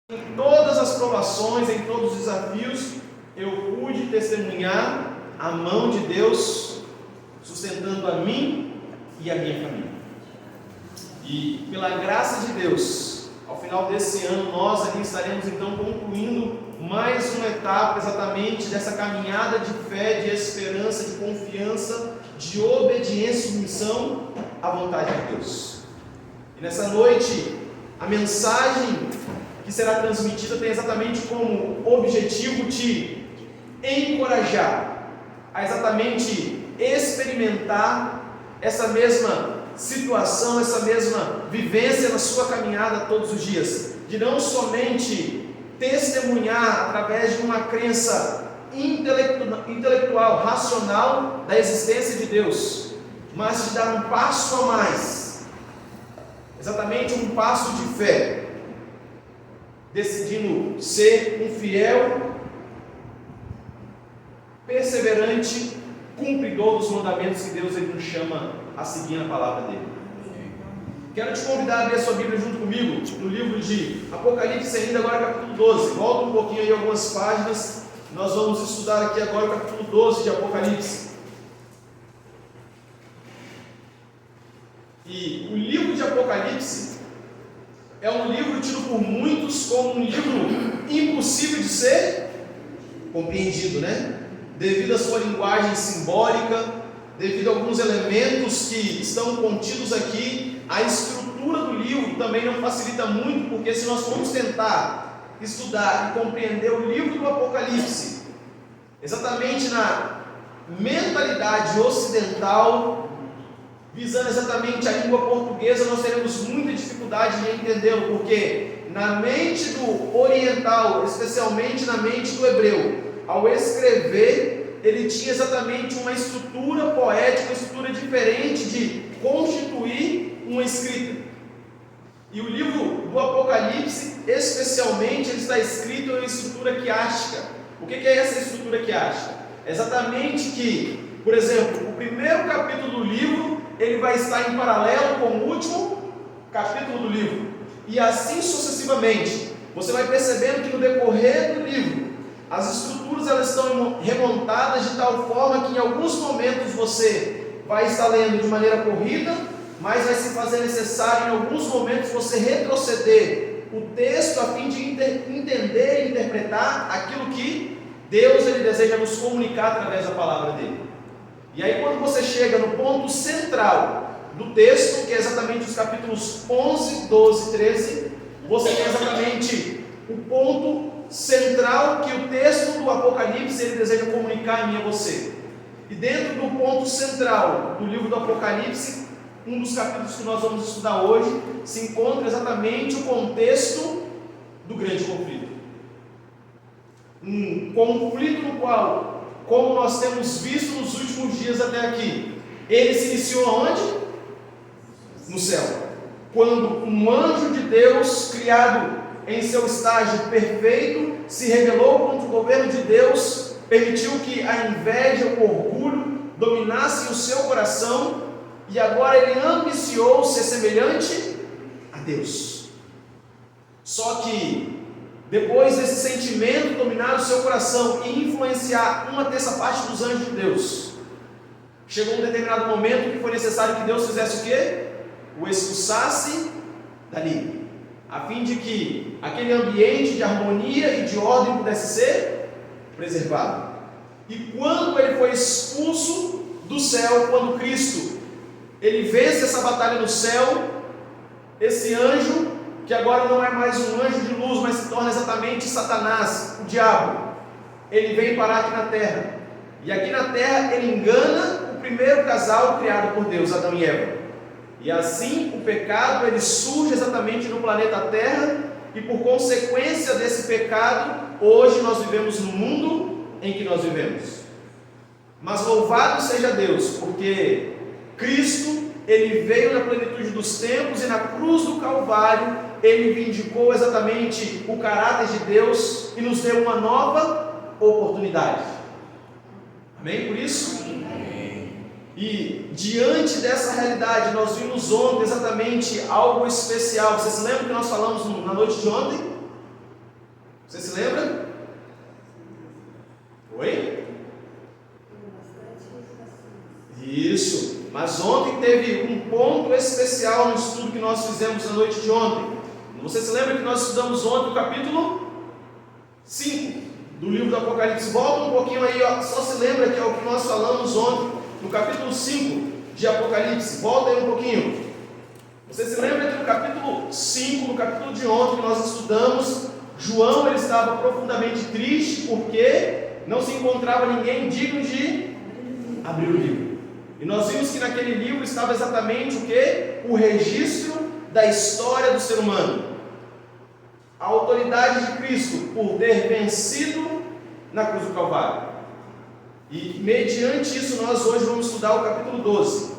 Em todas as provações, em todos os desafios, eu pude testemunhar a mão de Deus sustentando a mim e a minha família. E pela graça de Deus, ao final desse ano, nós aqui estaremos então concluindo mais uma etapa exatamente dessa caminhada de fé, de esperança, de confiança, de obediência e submissão à vontade de Deus. E nessa noite, a mensagem que será transmitida tem exatamente como objetivo te encorajar a exatamente experimentar essa mesma situação, essa mesma vivência na sua caminhada todos os dias, de não somente testemunhar através de uma crença intelectual, racional da existência de Deus, mas de dar um passo a mais, exatamente um passo de fé, decidindo ser um fiel, perseverante, cumpridor dos mandamentos que Deus ele nos chama a seguir na palavra dele. Quero te convidar a abrir a sua Bíblia junto comigo no livro de Apocalipse, ainda agora capítulo 12. Volta um pouquinho aí algumas páginas. Nós vamos estudar aqui agora o capítulo 12 de Apocalipse. E o livro de Apocalipse é um livro tido por muitos como um livro impossível de ser compreendido, né? Devido à sua linguagem simbólica, devido a alguns elementos que estão contidos aqui, a estrutura do livro também não facilita muito, porque se nós formos tentar estudar e compreender o livro do Apocalipse, exatamente na mentalidade ocidental, visando exatamente a língua portuguesa, nós teremos muita dificuldade de entendê-lo, porque na mente do oriental, especialmente na mente do hebreu, ao escrever, ele tinha exatamente uma estrutura poética, uma estrutura diferente de constituir uma escrita. E o livro do Apocalipse, especialmente, ele está escrito em uma estrutura quiástica. O que é essa estrutura quiástica? É exatamente que, por exemplo, o primeiro capítulo do livro, ele vai estar em paralelo com o último capítulo do livro. E assim sucessivamente. Você vai percebendo que no decorrer do livro, as estruturas elas estão remontadas de tal forma que em alguns momentos você vai estar lendo de maneira corrida, mas vai se fazer necessário em alguns momentos você retroceder o texto a fim de entender e interpretar aquilo que Deus ele deseja nos comunicar através da palavra dele. E aí quando você chega no ponto central do texto, que é exatamente os capítulos 11, 12 e 13, você tem exatamente o ponto central que o texto do Apocalipse ele deseja comunicar em mim e a você. E dentro do ponto central do livro do Apocalipse, um dos capítulos que nós vamos estudar hoje, se encontra exatamente o contexto do grande conflito. Um conflito no qual, como nós temos visto nos últimos dias até aqui, ele se iniciou aonde? No céu. Quando um anjo de Deus, criado em seu estágio perfeito, se rebelou contra o governo de Deus, permitiu que a inveja, o orgulho dominassem o seu coração, e agora ele ambiciou ser semelhante a Deus. Só que depois desse sentimento dominar o seu coração e influenciar uma terça parte dos anjos de Deus, chegou um determinado momento que foi necessário que Deus fizesse o quê? O expulsasse dali, a fim de que aquele ambiente de harmonia e de ordem pudesse ser preservado. E quando ele foi expulso do céu, quando Cristo ele vence essa batalha no céu, esse anjo, que agora não é mais um anjo de luz, mas se torna exatamente Satanás, o diabo, ele vem parar aqui na terra. E aqui na terra ele engana o primeiro casal criado por Deus, Adão e Eva. E assim o pecado ele surge exatamente no planeta Terra, e por consequência desse pecado, hoje nós vivemos no mundo em que nós vivemos. Mas louvado seja Deus, porque Cristo, ele veio na plenitude dos tempos e na cruz do Calvário, ele vindicou exatamente o caráter de Deus e nos deu uma nova oportunidade. Amém? Por isso? Amém. E diante dessa realidade, nós vimos ontem exatamente algo especial. Vocês se lembram que nós falamos na noite de ontem? Você se lembra? Oi? Isso. Mas ontem teve um ponto especial no estudo que nós fizemos na noite de ontem. Você se lembra que nós estudamos ontem o capítulo 5 do livro do Apocalipse? Volta um pouquinho aí, ó. Só se lembra que é o que nós falamos ontem no capítulo 5 de Apocalipse. Volta aí um pouquinho. Você se lembra que no capítulo 5, no capítulo de ontem que nós estudamos, João ele estava profundamente triste porque não se encontrava ninguém digno de abrir o livro. E nós vimos que naquele livro estava exatamente o que? O registro da história do ser humano. A autoridade de Cristo por ter vencido na cruz do Calvário. E mediante isso nós hoje vamos estudar o capítulo 12.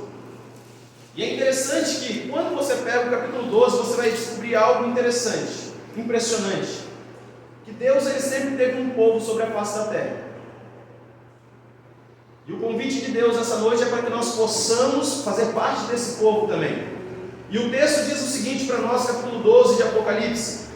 E é interessante que quando você pega o capítulo 12, você vai descobrir algo interessante, impressionante. Que Deus ele sempre teve um povo sobre a face da terra. E o convite de Deus essa noite é para que nós possamos fazer parte desse povo também. E o texto diz o seguinte para nós, capítulo 12 de Apocalipse: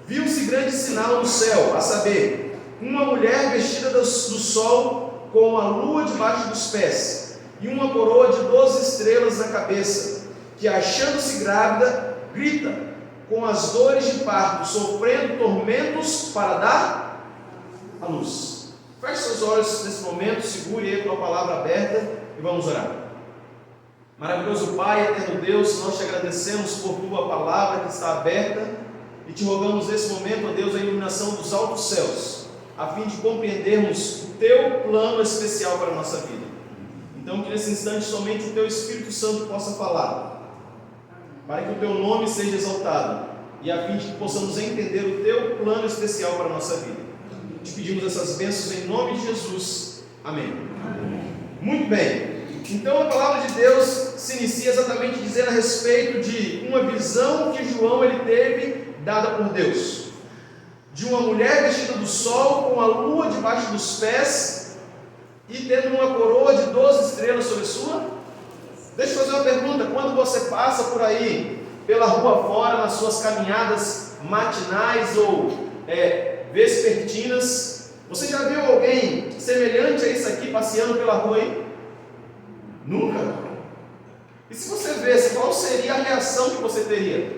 viu-se grande sinal no céu, a saber, uma mulher vestida do sol, com a lua debaixo dos pés, e uma coroa de 12 estrelas na cabeça, que achando-se grávida, grita, com as dores de parto, sofrendo tormentos para dar a luz. Feche seus olhos nesse momento, segure aí com a palavra aberta e vamos orar. Maravilhoso Pai, eterno Deus, nós te agradecemos por tua palavra que está aberta e te rogamos nesse momento, ó Deus, a iluminação dos altos céus, a fim de compreendermos o teu plano especial para a nossa vida. Então que nesse instante somente o teu Espírito Santo possa falar, para que o teu nome seja exaltado e a fim de que possamos entender o teu plano especial para a nossa vida. Te pedimos essas bênçãos em nome de Jesus. Amém. Amém. Muito bem. Então a palavra de Deus se inicia exatamente dizendo a respeito de uma visão que João ele teve dada por Deus. De uma mulher vestida do sol, com a lua debaixo dos pés e tendo uma coroa de 12 estrelas sobre sua. Deixa eu fazer uma pergunta. Quando você passa por aí, pela rua fora, nas suas caminhadas matinais ou vespertinas, você já viu alguém semelhante a isso aqui passeando pela rua aí? Nunca? E se você visse, qual seria a reação que você teria?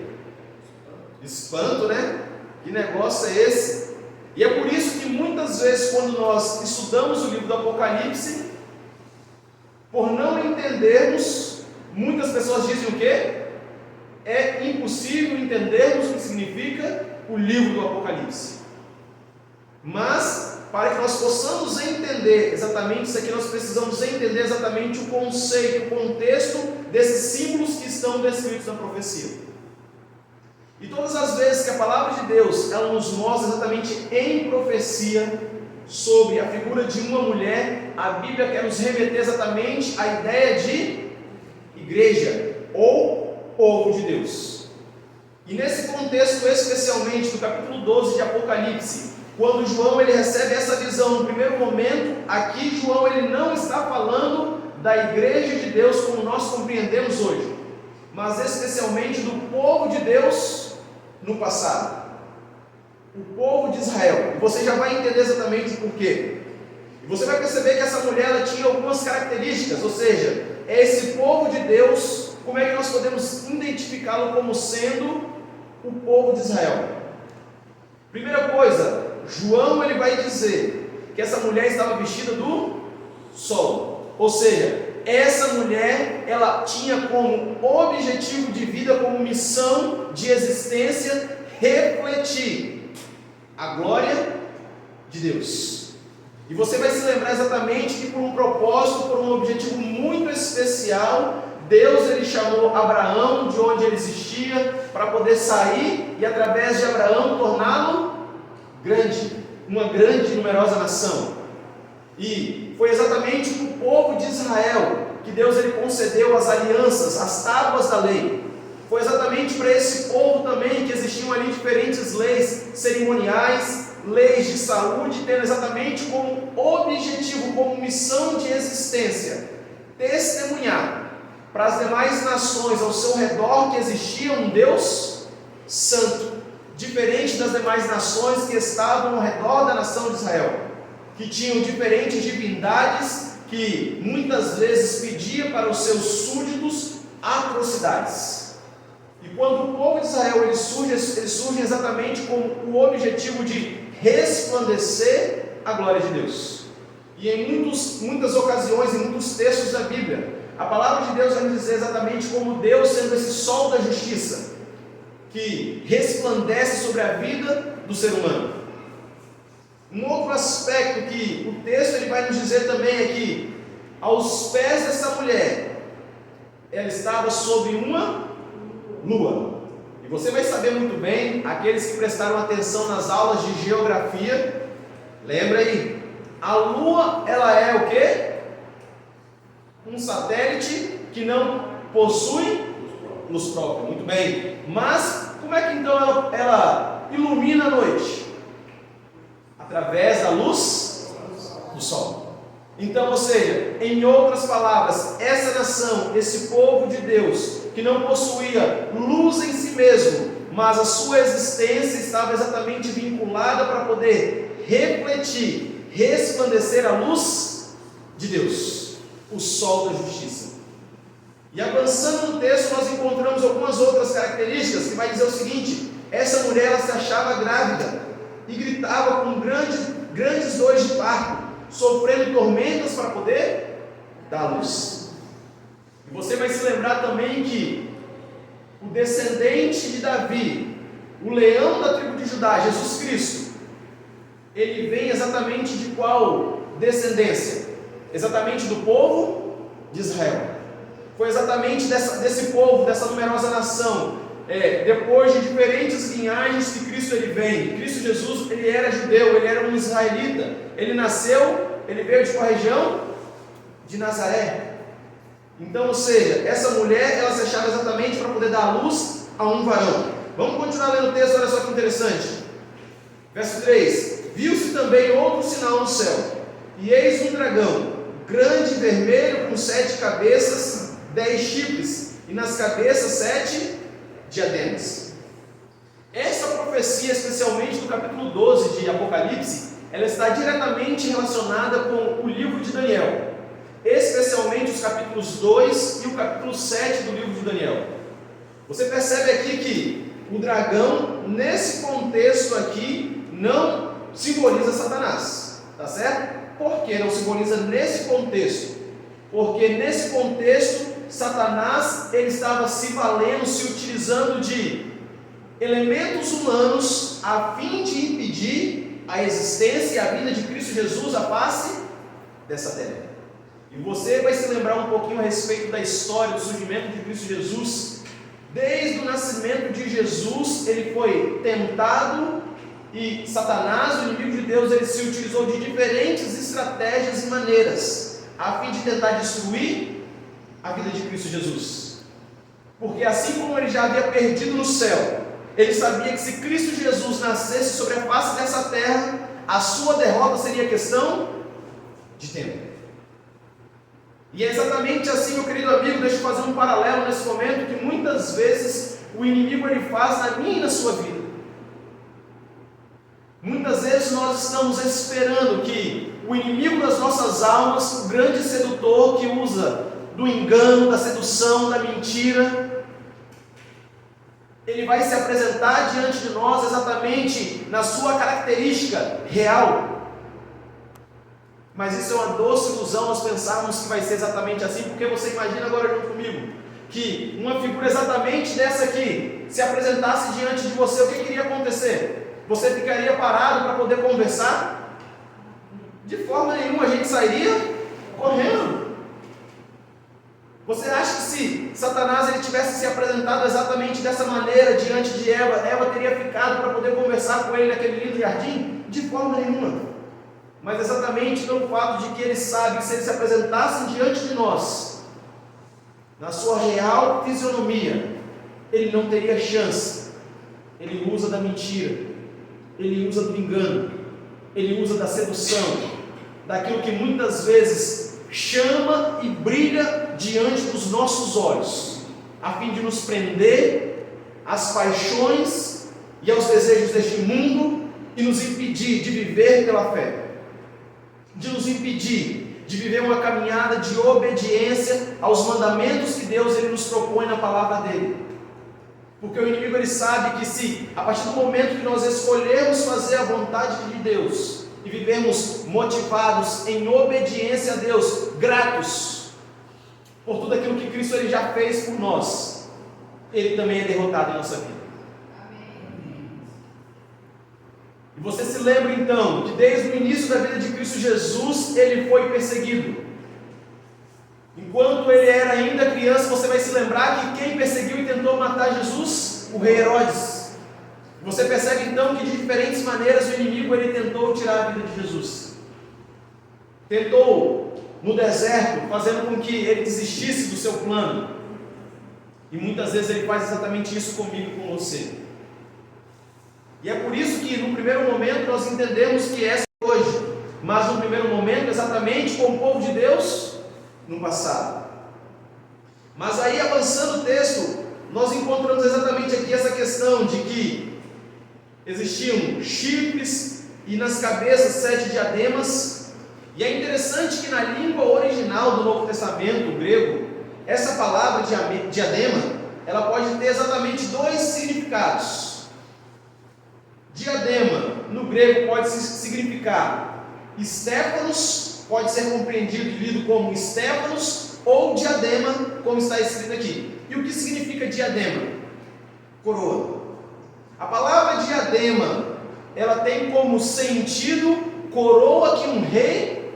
Espanto, né? Que negócio é esse? E é por isso que muitas vezes quando nós estudamos o livro do Apocalipse, por não entendermos, muitas pessoas dizem o quê? É impossível entendermos o que significa o livro do Apocalipse. Mas, para que nós possamos entender exatamente isso aqui, nós precisamos entender exatamente o conceito, o contexto desses símbolos que estão descritos na profecia. E todas as vezes que a palavra de Deus, ela nos mostra exatamente em profecia sobre a figura de uma mulher, a Bíblia quer nos remeter exatamente à ideia de igreja ou povo de Deus. E nesse contexto, especialmente do capítulo 12 de Apocalipse, quando João ele recebe essa visão no primeiro momento, aqui João ele não está falando da igreja de Deus como nós compreendemos hoje, mas especialmente do povo de Deus no passado, o povo de Israel. E você já vai entender exatamente por quê. E você vai perceber que essa mulher ela tinha algumas características, ou seja, é esse povo de Deus. Como é que nós podemos identificá-lo como sendo o povo de Israel? Primeira coisa, João ele vai dizer que essa mulher estava vestida do sol, ou seja, essa mulher ela tinha como objetivo de vida, como missão de existência, refletir a glória de Deus. E você vai se lembrar exatamente que por um propósito, por um objetivo muito especial, Deus ele chamou Abraão de onde ele existia para poder sair e através de Abraão torná-lo grande, uma grande e numerosa nação. E foi exatamente para o povo de Israel que Deus ele concedeu as alianças, as tábuas da lei. Foi exatamente para esse povo também que existiam ali diferentes leis cerimoniais, leis de saúde, tendo exatamente como objetivo, como missão de existência, testemunhar para as demais nações ao seu redor que existia um Deus santo, diferente das demais nações que estavam ao redor da nação de Israel, que tinham diferentes divindades, que muitas vezes pedia para os seus súditos atrocidades. E quando o povo de Israel eles surgem exatamente com o objetivo de resplandecer a glória de Deus. E em muitas ocasiões, em muitos textos da Bíblia, a palavra de Deus vai nos dizer exatamente como Deus sendo esse sol da justiça, que resplandece sobre a vida do ser humano. Um outro aspecto que o texto ele vai nos dizer também é que, aos pés dessa mulher, ela estava sobre uma lua. E você vai saber muito bem, aqueles que prestaram atenção nas aulas de geografia, lembra aí, a lua ela é o quê? Um satélite que não possui luz própria, muito bem. Mas como é que então ela ilumina a noite? Através da luz do sol. Então, ou seja, em outras palavras, essa nação, esse povo de Deus, que não possuía luz em si mesmo, mas a sua existência estava exatamente vinculada para poder refletir, resplandecer a luz de Deus, o sol da justiça. E avançando no texto, nós encontramos algumas outras características que vai dizer o seguinte: essa mulher ela se achava grávida e gritava com grandes dores de parto, sofrendo tormentas para poder dar luz. E você vai se lembrar também que o descendente de Davi, o leão da tribo de Judá, Jesus Cristo, ele vem exatamente de qual descendência? Exatamente do povo de Israel. Foi exatamente desse povo, dessa numerosa nação, depois de diferentes linhagens que Cristo ele vem. Cristo Jesus, ele era judeu, ele era um israelita. Ele veio de qual região? De Nazaré. Então, ou seja, essa mulher, ela se achava exatamente para poder dar luz a um varão. Vamos continuar lendo o texto, olha só que interessante. Verso 3: viu-se também outro sinal no céu, e eis um dragão, grande e vermelho, com 7 cabeças, 10 chifres, e nas cabeças 7 diademas. Essa profecia, especialmente no capítulo 12 de Apocalipse, ela está diretamente relacionada com o livro de Daniel, especialmente os capítulos 2 e o capítulo 7 do livro de Daniel. Você percebe aqui que o dragão, nesse contexto aqui, não simboliza Satanás, tá certo? Por que não simboliza nesse contexto? Porque nesse contexto, Satanás ele estava se valendo, se utilizando de elementos humanos a fim de impedir a existência e a vida de Cristo Jesus à face dessa terra. E você vai se lembrar um pouquinho a respeito da história do surgimento de Cristo Jesus. Desde o nascimento de Jesus, ele foi tentado, e Satanás, o inimigo de Deus, ele se utilizou de diferentes estratégias e maneiras a fim de tentar destruir a vida de Cristo Jesus. Porque assim como ele já havia perdido no céu, ele sabia que se Cristo Jesus nascesse sobre a face dessa terra, a sua derrota seria questão de tempo. E é exatamente assim, meu querido amigo, deixa eu fazer um paralelo nesse momento, que muitas vezes o inimigo ele faz na minha e na sua vida. Muitas vezes nós estamos esperando que o inimigo das nossas almas, o grande sedutor que usa do engano, da sedução, da mentira, ele vai se apresentar diante de nós exatamente na sua característica real. Mas isso é uma doce ilusão nós pensarmos que vai ser exatamente assim, porque você imagina agora junto comigo, que uma figura exatamente dessa aqui se apresentasse diante de você, o que iria acontecer? Você ficaria parado para poder conversar? De forma nenhuma, a gente sairia correndo. Você acha que se Satanás ele tivesse se apresentado exatamente dessa maneira diante de Eva, Eva teria ficado para poder conversar com ele naquele lindo jardim? De forma nenhuma. Mas exatamente pelo fato de que ele sabe que se ele se apresentasse diante de nós, na sua real fisionomia, ele não teria chance. Ele usa da mentira, ele usa do engano, ele usa da sedução, daquilo que muitas vezes chama e brilha diante dos nossos olhos, a fim de nos prender às paixões e aos desejos deste mundo e nos impedir de viver pela fé, de nos impedir de viver uma caminhada de obediência aos mandamentos que Deus ele nos propõe na palavra dele. Porque o inimigo ele sabe que se a partir do momento que nós escolhermos fazer a vontade de Deus e vivermos motivados em obediência a Deus, gratos por tudo aquilo que Cristo ele já fez por nós, ele também é derrotado em nossa vida. E você se lembra então que desde o início da vida de Cristo Jesus ele foi perseguido. Enquanto ele era ainda criança, você vai se lembrar que quem perseguiu e tentou matar Jesus? O rei Herodes. Você percebe então que de diferentes maneiras o inimigo ele tentou tirar a vida de Jesus. Tentou no deserto, fazendo com que ele desistisse do seu plano. E muitas vezes ele faz exatamente isso comigo e com você. E é por isso que no primeiro momento nós entendemos que é hoje, mas no primeiro momento exatamente com o povo de Deus no passado. Mas aí avançando o texto, nós encontramos exatamente aqui essa questão de que existiam chifres e nas cabeças 7 diademas. E é interessante que na língua original do Novo Testamento, o grego, essa palavra diadema, ela pode ter exatamente 2 significados. Diadema, no grego, pode significar Stéfanos, pode ser compreendido e lido como Stéfanos, ou diadema, como está escrito aqui. E o que significa diadema? Coroa. A palavra diadema, ela tem como sentido coroa que um rei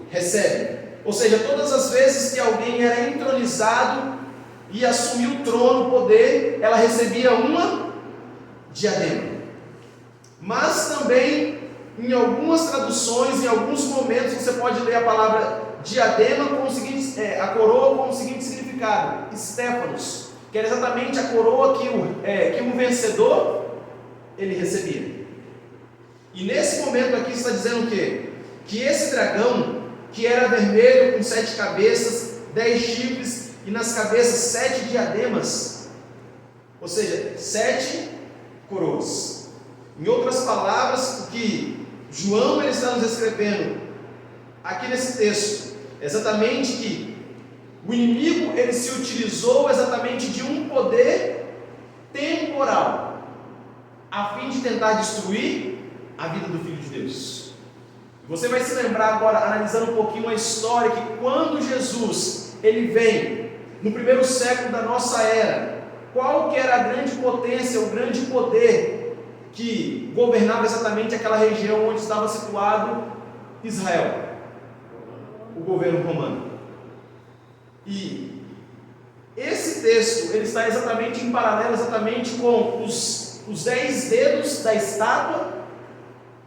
recebe. Ou seja, todas as vezes que alguém era entronizado e assumiu o trono, o poder, ela recebia uma diadema. Mas também, em algumas traduções, em alguns momentos, você pode ler a palavra diadema com o seguinte, a coroa com o seguinte significado: Stéfanos, que era exatamente a coroa que um vencedor ele recebia. E nesse momento aqui está dizendo o quê? Que esse dragão, que era vermelho com 7 cabeças, 10 chifres e nas cabeças 7 diademas, ou seja, 7 coroas. Em outras palavras, o que João ele está nos escrevendo aqui nesse texto, exatamente que o inimigo ele se utilizou exatamente de um poder temporal, a fim de tentar destruir a vida do Filho de Deus. Você vai se lembrar agora, analisando um pouquinho a história, que quando Jesus ele vem no primeiro século da nossa era, qual que era a grande potência, o grande poder que governava exatamente aquela região onde estava situado Israel? O governo romano. E esse texto ele está exatamente em paralelo exatamente com os 10 dedos da estátua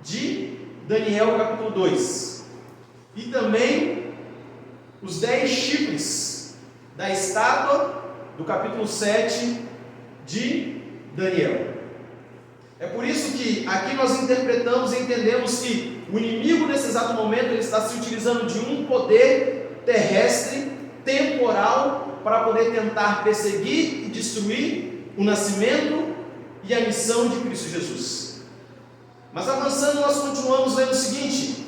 de Daniel capítulo 2 e também os 10 chifres da estátua do capítulo 7 de Daniel. É por isso que aqui nós interpretamos e entendemos que o inimigo nesse exato momento ele está se utilizando de um poder terrestre, temporal, para poder tentar perseguir e destruir o nascimento e a missão de Cristo Jesus. Mas avançando, nós continuamos lendo o seguinte: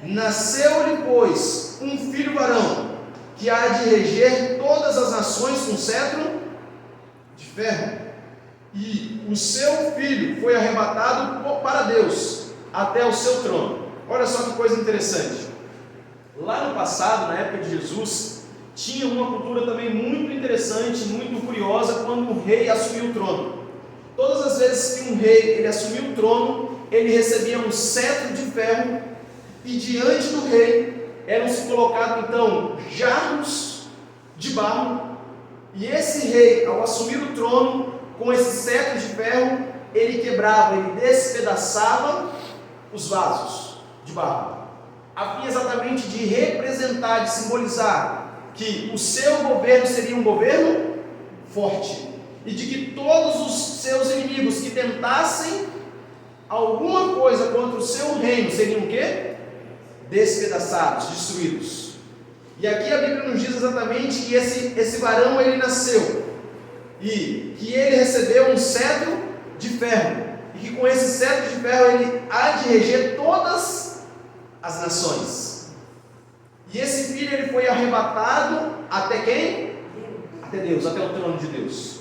nasceu-lhe, pois, um filho varão, que há de reger todas as nações com cetro de ferro. E o seu filho foi arrebatado para Deus, até o seu trono. Olha só que coisa interessante. Lá no passado, na época de Jesus, tinha uma cultura também muito interessante, muito curiosa, quando um rei assumiu o trono. Todas as vezes que um rei ele assumiu o trono, ele recebia um cetro de ferro, e diante do rei eram-se colocados então jarros de barro, e esse rei, ao assumir o trono, com esse cetro de ferro, ele quebrava, ele despedaçava os vasos de barro, a fim exatamente de representar, de simbolizar que o seu governo seria um governo forte, e de que todos os seus inimigos que tentassem alguma coisa contra o seu reino seriam o quê? Despedaçados, destruídos. E aqui a Bíblia nos diz exatamente que esse varão ele nasceu, e que ele recebeu um cetro de ferro, e que com esse cetro de ferro ele há de reger todas as nações. E esse filho ele foi arrebatado até quem? Até Deus, até o trono de Deus.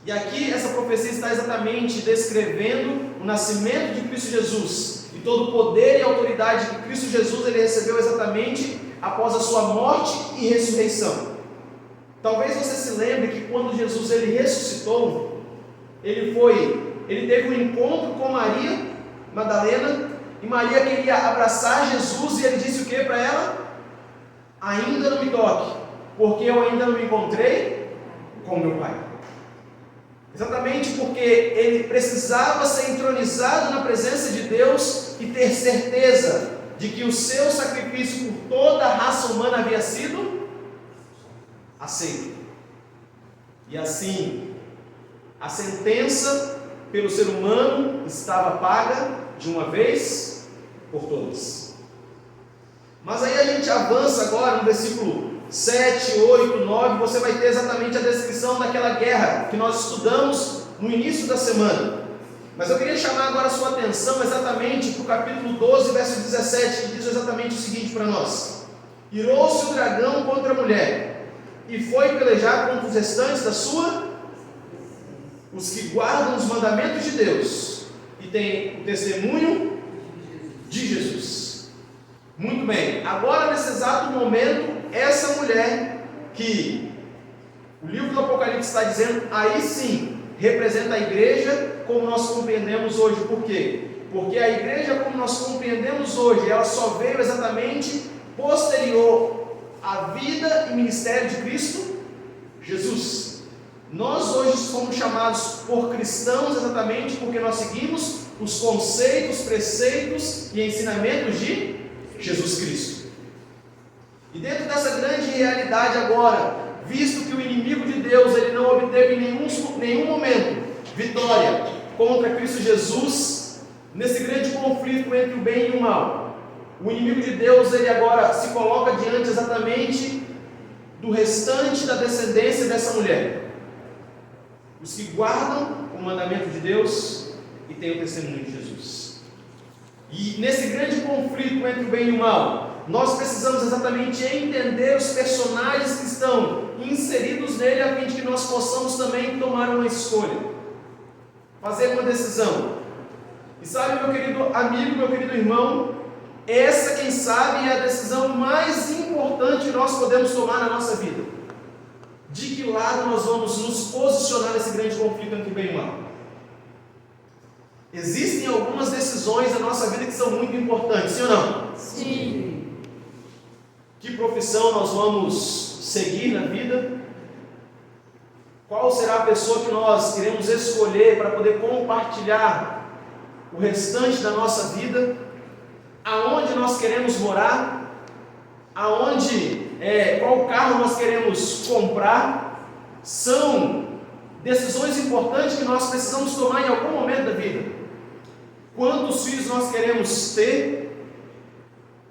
E aqui essa profecia está exatamente descrevendo o nascimento de Cristo Jesus e todo o poder e autoridade que Cristo Jesus ele recebeu exatamente após a sua morte e ressurreição. Talvez você se lembre que quando Jesus ele ressuscitou, ele teve um encontro com Maria Madalena, e Maria queria abraçar Jesus, e ele disse o que para ela? Ainda não me toque, porque eu ainda não me encontrei com meu Pai. Exatamente porque ele precisava ser entronizado na presença de Deus e ter certeza de que o seu sacrifício por toda a raça humana havia sido aceito. E assim, a sentença pelo ser humano estava paga de uma vez por todas. Mas aí a gente avança agora no versículo 7, 8, 9, você vai ter exatamente a descrição daquela guerra que nós estudamos no início da semana. Mas eu queria chamar agora a sua atenção exatamente para o capítulo 12, verso 17, que diz exatamente o seguinte para nós: irou-se o dragão contra a mulher, e foi pelejar contra os restantes da sua, os que guardam os mandamentos de Deus, e têm o testemunho de Jesus. Muito bem, agora nesse exato momento, essa mulher que o livro do Apocalipse está dizendo, aí sim, representa a igreja como nós compreendemos hoje. Por quê? Porque a igreja como nós compreendemos hoje, ela só veio exatamente posterior à vida e ministério de Cristo Jesus. Nós hoje somos chamados por cristãos exatamente porque nós seguimos os conceitos, preceitos e ensinamentos de Jesus Cristo. E dentro dessa grande realidade agora, visto que o inimigo de Deus ele não obteve em nenhum momento vitória contra Cristo Jesus, nesse grande conflito entre o bem e o mal, o inimigo de Deus ele agora se coloca diante exatamente do restante da descendência dessa mulher, os que guardam o mandamento de Deus e têm o testemunho de Jesus. E nesse grande conflito entre o bem e o mal, nós precisamos exatamente entender os personagens que estão inseridos nele, a fim de que nós possamos também tomar uma escolha, fazer uma decisão. E sabe, meu querido amigo, meu querido irmão, essa, quem sabe, é a decisão mais importante que nós podemos tomar na nossa vida. De que lado nós vamos nos posicionar nesse grande conflito entre o bem e o mal? Existem algumas decisões na nossa vida que são muito importantes, sim ou não? Sim. Que profissão nós vamos seguir na vida? Qual será a pessoa que nós queremos escolher para poder compartilhar o restante da nossa vida? Aonde nós queremos morar? Qual carro nós queremos comprar? São decisões importantes que nós precisamos tomar em algum momento da vida. Quantos filhos nós queremos ter?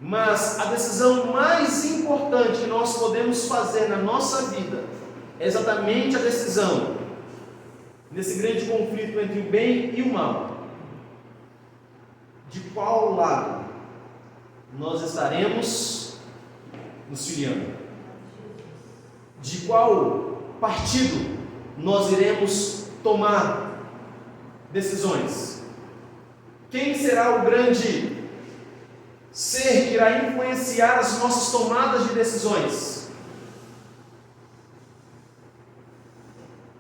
Mas a decisão mais importante que nós podemos fazer na nossa vida é exatamente a decisão nesse grande conflito entre o bem e o mal. De qual lado nós estaremos nos filiando? De qual partido nós iremos tomar decisões? Quem será o grande ser que irá influenciar as nossas tomadas de decisões?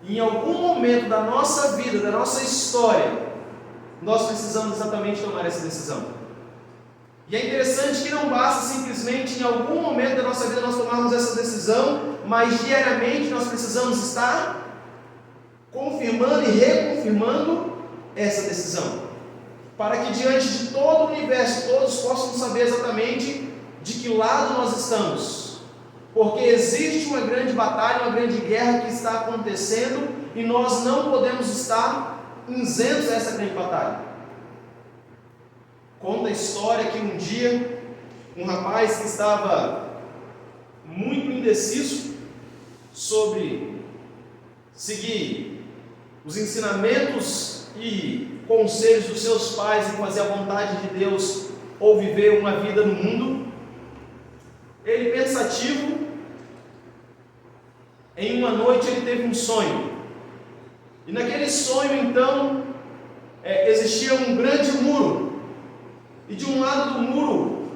Em algum momento da nossa vida, da nossa história, nós precisamos exatamente tomar essa decisão. E é interessante que não basta simplesmente em algum momento da nossa vida nós tomarmos essa decisão, mas diariamente nós precisamos estar confirmando e reconfirmando essa decisão, para que diante de todo o universo todos possam saber exatamente de que lado nós estamos, porque existe uma grande batalha, uma grande guerra que está acontecendo e nós não podemos estar isentos a essa grande batalha. Conta a história que um dia um rapaz que estava muito indeciso sobre seguir os ensinamentos e conselhos dos seus pais em fazer a vontade de Deus ou viver uma vida no mundo, ele pensativo, em uma noite ele teve um sonho, e naquele sonho então existia um grande muro, e de um lado do muro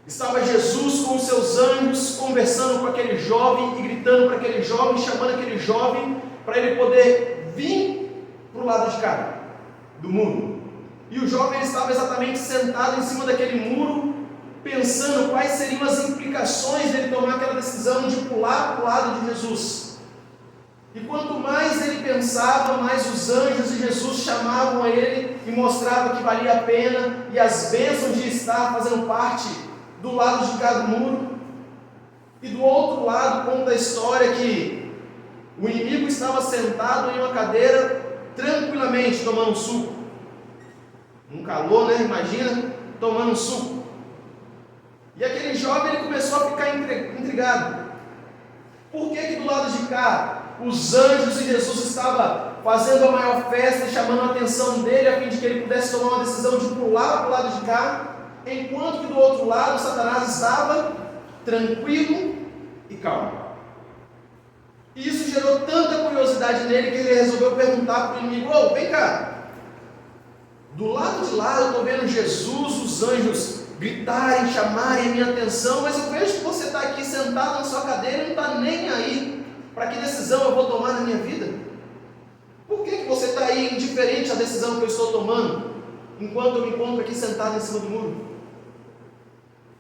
estava Jesus com os seus anjos conversando com aquele jovem e gritando para aquele jovem, chamando aquele jovem para ele poder vir para o lado de cá do muro. E o jovem estava exatamente sentado em cima daquele muro, pensando quais seriam as implicações dele tomar aquela decisão de pular para o lado de Jesus. E quanto mais ele pensava, mais os anjos de Jesus chamavam a ele e mostravam que valia a pena e as bênçãos de estar fazendo parte do lado de cá do muro. E do outro lado conta a história que o inimigo estava sentado em uma cadeira tranquilamente tomando um suco. Um calor, né? Imagina, tomando um suco. E aquele jovem ele começou a ficar intrigado. Por que do lado de cá os anjos e Jesus estavam fazendo a maior festa e chamando a atenção dele a fim de que ele pudesse tomar uma decisão de pular para o lado de cá, enquanto que do outro lado Satanás estava tranquilo e calmo? E isso gerou tanta curiosidade nele que ele resolveu perguntar para o inimigo: ô, vem cá, do lado de lá eu estou vendo Jesus, os anjos gritarem, chamarem a minha atenção, mas eu vejo que você está aqui sentado na sua cadeira e não está nem aí para que decisão eu vou tomar na minha vida. Por que você está aí indiferente à decisão que eu estou tomando, enquanto eu me encontro aqui sentado em cima do muro?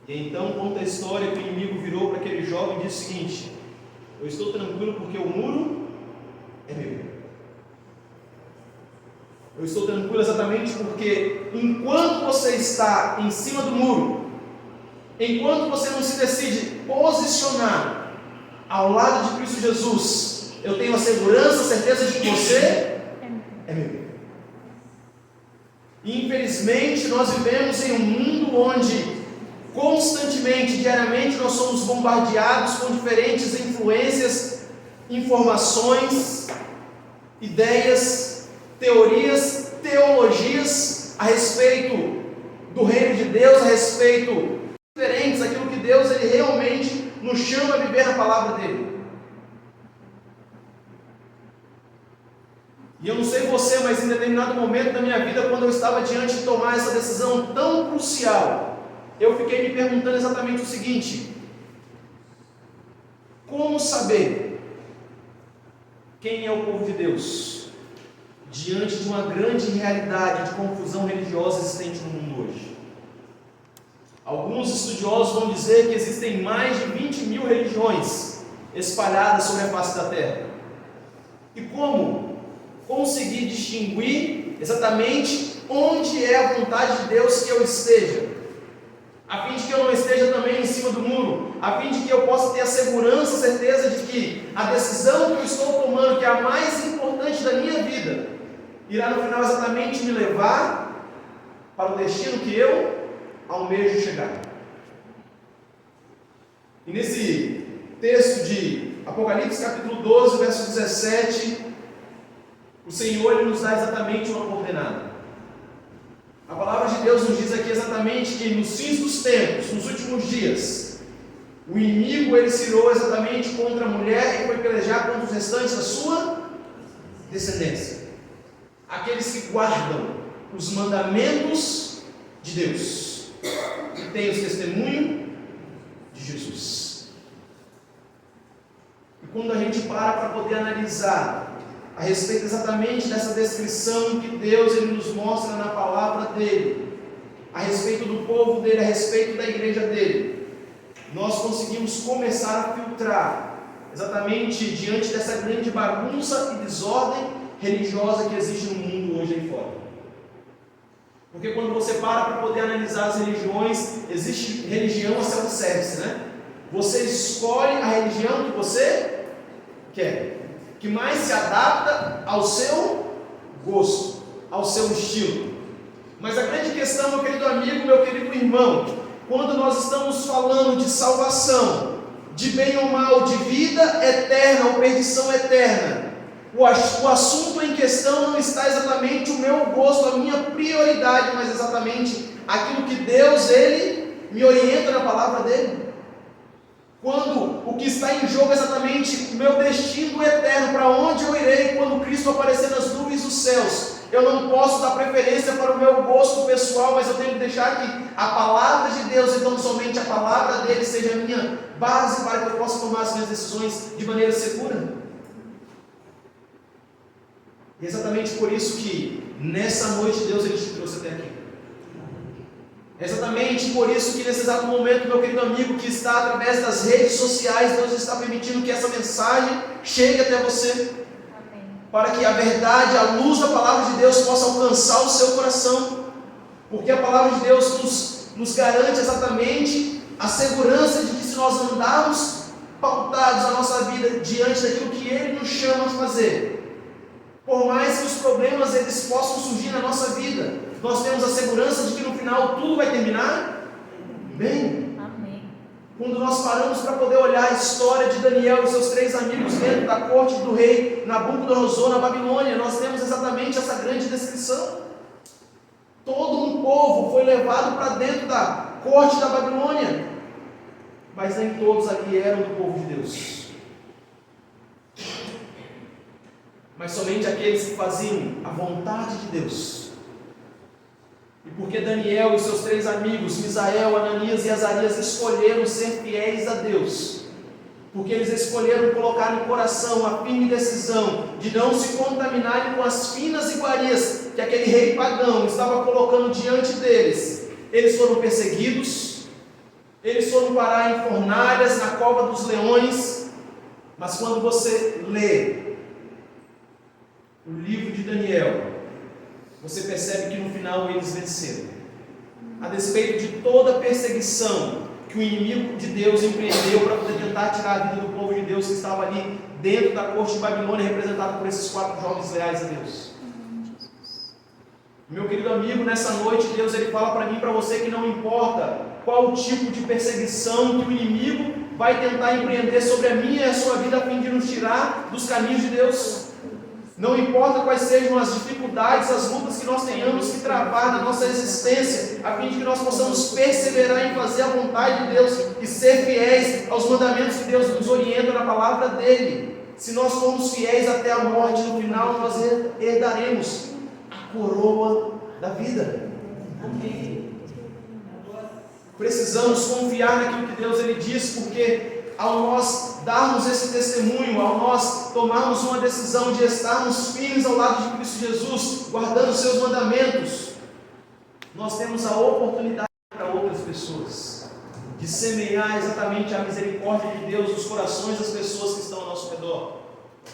E então conta a história que o inimigo virou para aquele jovem e disse o seguinte: eu estou tranquilo porque o muro é meu. Eu estou tranquilo exatamente porque enquanto você está em cima do muro, enquanto você não se decide posicionar ao lado de Cristo Jesus, eu tenho a segurança, a certeza de que você é meu. E infelizmente nós vivemos em um mundo onde constantemente, diariamente, nós somos bombardeados com diferentes influências, informações, ideias, teorias, teologias a respeito do reino de Deus, a respeito diferentes, aquilo que Deus ele realmente nos chama a viver na palavra dele. E eu não sei você, mas em determinado momento da minha vida, quando eu estava diante de tomar essa decisão tão crucial, eu fiquei me perguntando exatamente o seguinte: como saber quem é o povo de Deus diante de uma grande realidade de confusão religiosa existente no mundo hoje? Alguns estudiosos vão dizer que existem mais de 20 mil religiões espalhadas sobre a face da terra. E como conseguir distinguir exatamente onde é a vontade de Deus que eu esteja, a fim de que eu não esteja também em cima do muro, a fim de que eu possa ter a segurança, a certeza de que a decisão que eu estou tomando, que é a mais importante da minha vida, irá no final exatamente me levar para o destino que eu almejo chegar. E nesse texto de Apocalipse capítulo 12, verso 17, o Senhor ele nos dá exatamente uma coordenada. A palavra de Deus nos diz aqui exatamente que nos fins dos tempos, nos últimos dias, o inimigo ele se irou exatamente contra a mulher e foi pelejar contra os restantes da sua descendência, aqueles que guardam os mandamentos de Deus e têm o testemunho de Jesus. E quando a gente para poder analisar a respeito exatamente dessa descrição que Deus ele nos mostra na palavra dele, a respeito do povo dele, a respeito da igreja dele, nós conseguimos começar a filtrar exatamente diante dessa grande bagunça e desordem religiosa que existe no mundo hoje aí fora. Porque quando você para poder analisar as religiões, existe religião a self-service, né? Você escolhe a religião que você quer, que mais se adapta ao seu gosto, ao seu estilo. Mas a grande questão, meu querido amigo, meu querido irmão, quando nós estamos falando de salvação, de bem ou mal, de vida eterna ou perdição eterna, o assunto em questão questão não está exatamente o meu gosto, a minha prioridade, mas exatamente aquilo que Deus, Ele me orienta na palavra dEle. Quando o que está em jogo é exatamente o meu destino eterno, para onde eu irei quando Cristo aparecer nas nuvens dos céus, eu não posso dar preferência para o meu gosto pessoal, mas eu tenho que deixar que a palavra de Deus, e não somente a palavra dele, seja a minha base para que eu possa tomar as minhas decisões de maneira segura. E é exatamente por isso que nessa noite Deus ele te trouxe até aqui. É exatamente por isso que nesse exato momento, meu querido amigo que está através das redes sociais, Deus está permitindo que essa mensagem chegue até você. Para que a verdade, a luz da palavra de Deus possa alcançar o seu coração. Porque a palavra de Deus nos garante exatamente a segurança de que se nós andarmos pautados a nossa vida diante daquilo que Ele nos chama a fazer, por mais que os problemas eles possam surgir na nossa vida, nós temos a segurança de que no final tudo vai terminar bem. Amém. Quando nós paramos para poder olhar a história de Daniel e seus 3 amigos dentro da corte do rei Nabucodonosor na Babilônia, nós temos exatamente essa grande descrição. Todo um povo foi levado para dentro da corte da Babilônia, mas nem todos ali eram do povo de Deus. Mas somente aqueles que faziam a vontade de Deus. E porque Daniel e seus 3 amigos, Misael, Ananias e Azarias, escolheram ser fiéis a Deus, porque eles escolheram colocar no coração a firme decisão de não se contaminarem com as finas iguarias que aquele rei pagão estava colocando diante deles, eles foram perseguidos, eles foram parar em fornalhas, na cova dos leões. Mas quando você lê o livro de Daniel, você percebe que no final eles venceram. A despeito de toda a perseguição que o inimigo de Deus empreendeu para poder tentar tirar a vida do povo de Deus que estava ali dentro da corte de Babilônia, representado por esses 4 jovens leais a Deus. Meu querido amigo, nessa noite Deus ele fala para mim e para você que não importa qual o tipo de perseguição que o inimigo vai tentar empreender sobre a minha e a sua vida a fim de nos tirar dos caminhos de Deus. Não importa quais sejam as dificuldades, as lutas que nós tenhamos que travar na nossa existência, a fim de que nós possamos perseverar em fazer a vontade de Deus e ser fiéis aos mandamentos que Deus nos orienta na palavra dEle. Se nós formos fiéis até a morte, no final nós herdaremos a coroa da vida. Amém. Precisamos confiar naquilo que Deus ele diz, porque ao nós darmos esse testemunho, ao nós tomarmos uma decisão de estarmos firmes ao lado de Cristo Jesus, guardando os seus mandamentos, nós temos a oportunidade para outras pessoas, de semear exatamente a misericórdia de Deus nos corações das pessoas que estão ao nosso redor.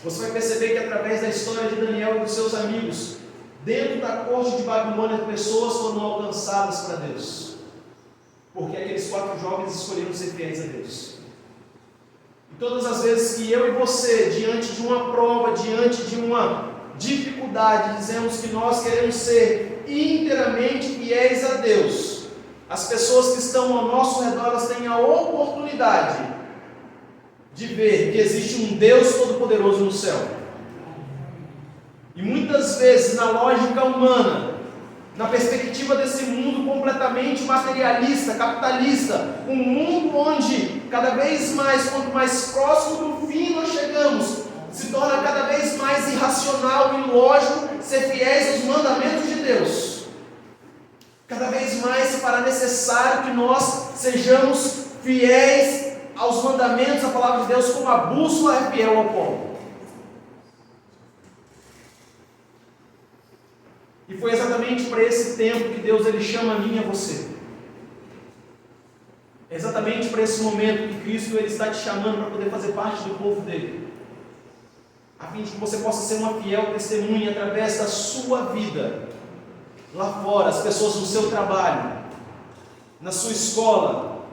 Você vai perceber que através da história de Daniel e dos seus amigos, dentro da corte de Babilônia, pessoas foram alcançadas para Deus, porque aqueles 4 jovens escolheram ser fiéis a Deus. E todas as vezes que eu e você, diante de uma prova, diante de uma dificuldade, dizemos que nós queremos ser inteiramente fiéis a Deus, as pessoas que estão ao nosso redor, elas têm a oportunidade de ver que existe um Deus Todo-Poderoso no céu. E muitas vezes, na lógica humana, na perspectiva desse mundo completamente materialista, capitalista, um mundo onde cada vez mais, quanto mais próximo do fim nós chegamos, se torna cada vez mais irracional e ilógico ser fiéis aos mandamentos de Deus. Cada vez mais se fará necessário que nós sejamos fiéis aos mandamentos da palavra de Deus, como a bússola é fiel ao pó. E foi exatamente para esse tempo que Deus ele chama a mim e a você. É exatamente para esse momento que Cristo ele está te chamando para poder fazer parte do povo dele, a fim de que você possa ser uma fiel testemunha através da sua vida, lá fora, as pessoas no seu trabalho, na sua escola,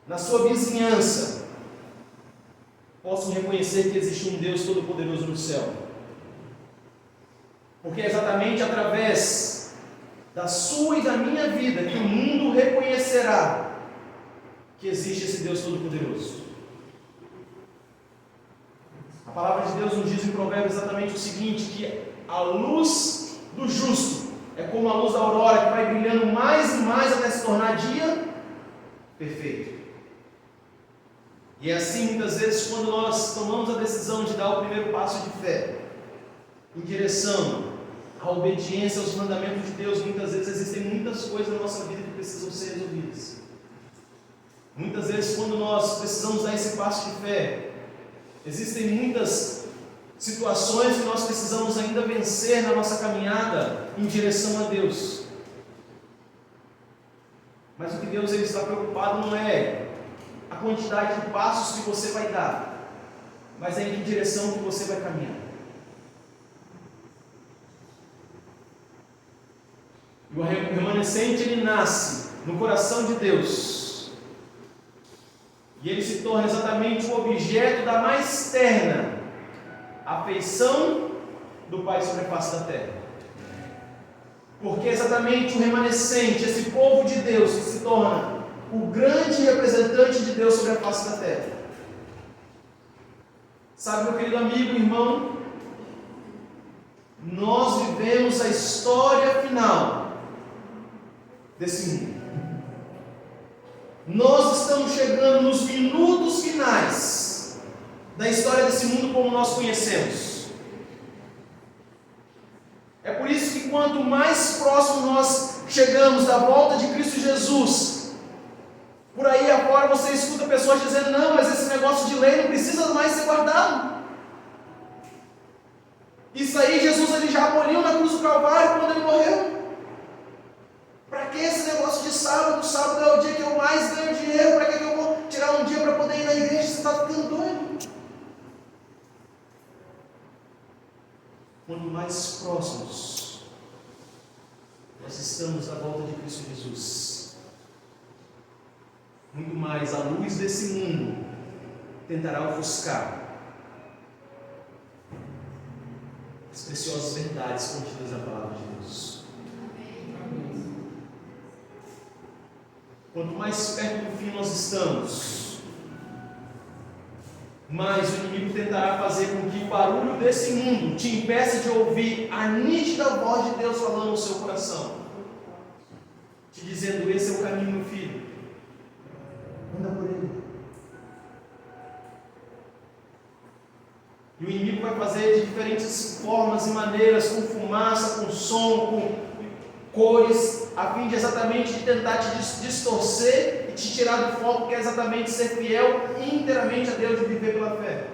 na sua vizinhança, possam reconhecer que existe um Deus Todo-Poderoso no céu. Porque é exatamente através da sua e da minha vida que o mundo reconhecerá que existe esse Deus Todo-Poderoso. A palavra de Deus nos diz em Provérbios exatamente o seguinte, que a luz do justo é como a luz da aurora, que vai brilhando mais e mais até se tornar dia perfeito. E é assim, muitas vezes, quando nós tomamos a decisão de dar o primeiro passo de fé, em direção à obediência aos mandamentos de Deus, muitas vezes existem muitas coisas na nossa vida que precisam ser resolvidas. Muitas vezes, quando nós precisamos dar esse passo de fé, existem muitas situações que nós precisamos ainda vencer na nossa caminhada em direção a Deus. Mas o que Deus ele está preocupado não é a quantidade de passos que você vai dar, mas é em que direção que você vai caminhar. E o remanescente ele nasce no coração de Deus, e ele se torna exatamente o objeto da mais terna afeição do Pai sobre a face da terra. Porque é exatamente o remanescente, esse povo de Deus, que se torna o grande representante de Deus sobre a face da terra. Sabe, meu querido amigo, irmão, nós vivemos a história final desse mundo. Nós estamos chegando nos minutos finais da história desse mundo como nós conhecemos. É por isso que quanto mais próximo nós chegamos da volta de Cristo Jesus, por aí afora você escuta pessoas dizendo: não, mas esse negócio de lei não precisa mais ser guardado. Isso aí Jesus ele já aboliu na cruz do Calvário quando ele morreu. Para que esse negócio de sábado? Sábado é o dia que eu mais ganho dinheiro. Para que eu vou tirar um dia para poder ir na igreja? Você está ficando doido? Quanto mais próximos nós estamos da volta de Cristo Jesus, muito mais a luz desse mundo tentará ofuscar as preciosas verdades contidas na palavra de Deus. Quanto mais perto do fim nós estamos, mais o inimigo tentará fazer com que o barulho desse mundo te impeça de ouvir a nítida voz de Deus falando no seu coração, te dizendo: esse é o caminho, meu filho, anda por ele. E o inimigo vai fazer de diferentes formas e maneiras, com fumaça, com som, com cores, a fim de exatamente tentar te distorcer e te tirar do foco, que é exatamente ser fiel inteiramente a Deus e viver pela fé.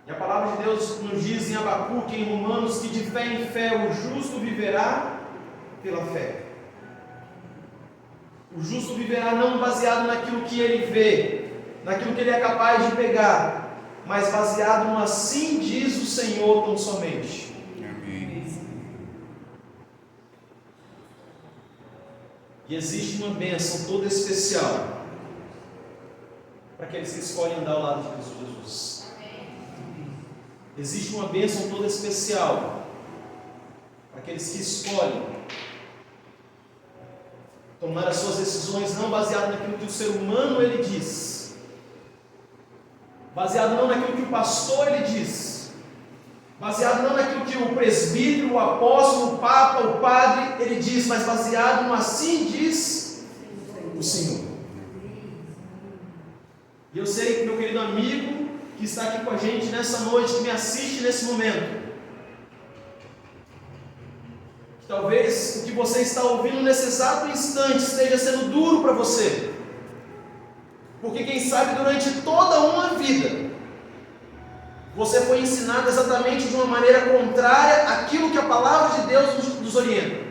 E a palavra de Deus nos diz em Abacuque, em Romanos, que de fé em fé o justo viverá pela fé. O justo viverá não baseado naquilo que ele vê, naquilo que ele é capaz de pegar, mas baseado no assim diz o Senhor tão somente. E existe uma bênção toda especial para aqueles que escolhem andar ao lado de Cristo Jesus. Existe uma bênção toda especial para aqueles que escolhem tomar as suas decisões não baseado naquilo que o ser humano ele diz, baseado não naquilo que o pastor ele diz, baseado não naquilo que o presbítero, o apóstolo, o papa, o padre ele diz, mas baseado no assim diz o Senhor. E eu sei que meu querido amigo que está aqui com a gente nessa noite, que me assiste nesse momento, que talvez o que você está ouvindo nesse exato instante esteja sendo duro para você, porque quem sabe durante toda uma vida você foi ensinado exatamente de uma maneira contrária àquilo que a palavra de Deus nos orienta.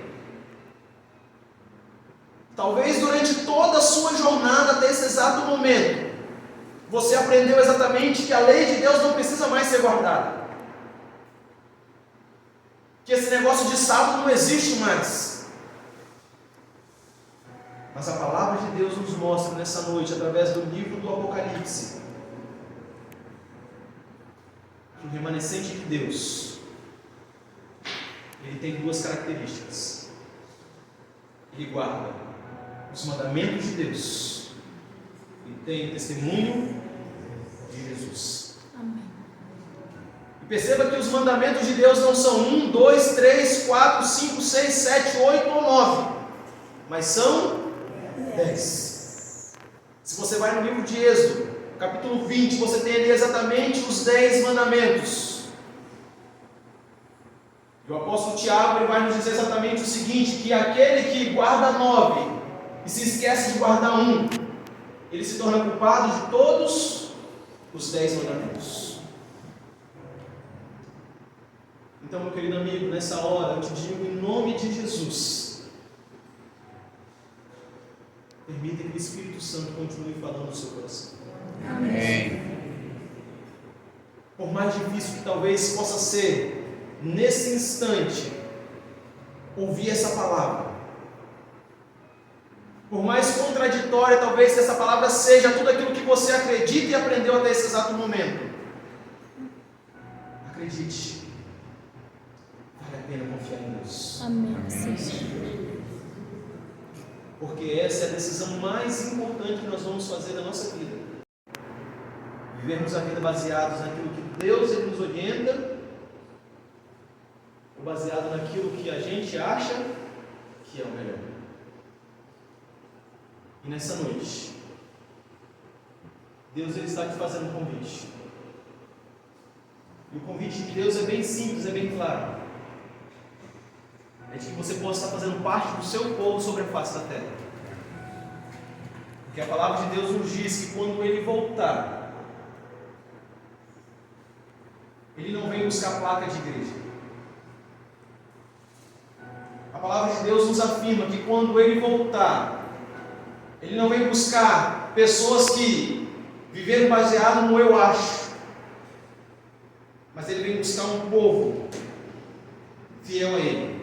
Talvez durante toda a sua jornada até esse exato momento, você aprendeu exatamente que a lei de Deus não precisa mais ser guardada, que esse negócio de sábado não existe mais. Mas a palavra de Deus nos mostra nessa noite, através do livro do Apocalipse, que o remanescente de Deus, ele tem duas características: ele guarda os mandamentos de Deus e tem o testemunho de Jesus. Perceba que os mandamentos de Deus não são 1, 2, 3, 4, 5, 6, 7, 8 ou 9, mas são 10. Se você vai no livro de Êxodo, capítulo 20, você tem ali exatamente os 10 mandamentos. E o apóstolo Tiago ele vai nos dizer exatamente o seguinte, que aquele que guarda 9 e se esquece de guardar 1, ele se torna culpado de todos os 10 mandamentos. Então, meu querido amigo, nessa hora eu te digo em nome de Jesus, permita que o Espírito Santo continue falando no seu coração. Amém. Por mais difícil que talvez possa ser, nesse instante, ouvir essa palavra, por mais contraditória talvez que essa palavra seja tudo aquilo que você acredita e aprendeu até esse exato momento, acredite, vale a pena confiar em Deus. Amém, Senhor. Porque essa é a decisão mais importante que nós vamos fazer na nossa vida. Vivermos a vida baseados naquilo que Deus ele nos orienta, ou baseado naquilo que a gente acha que é o melhor. E nessa noite, Deus ele está te fazendo um convite. E o convite de Deus é bem simples, é bem claro. É de que você possa estar fazendo parte do seu povo sobre a face da terra. Porque a palavra de Deus nos diz que quando Ele voltar, Ele não vem buscar placa de igreja. A palavra de Deus nos afirma que quando Ele voltar, Ele não vem buscar pessoas que viveram baseado no eu acho, mas Ele vem buscar um povo fiel a Ele,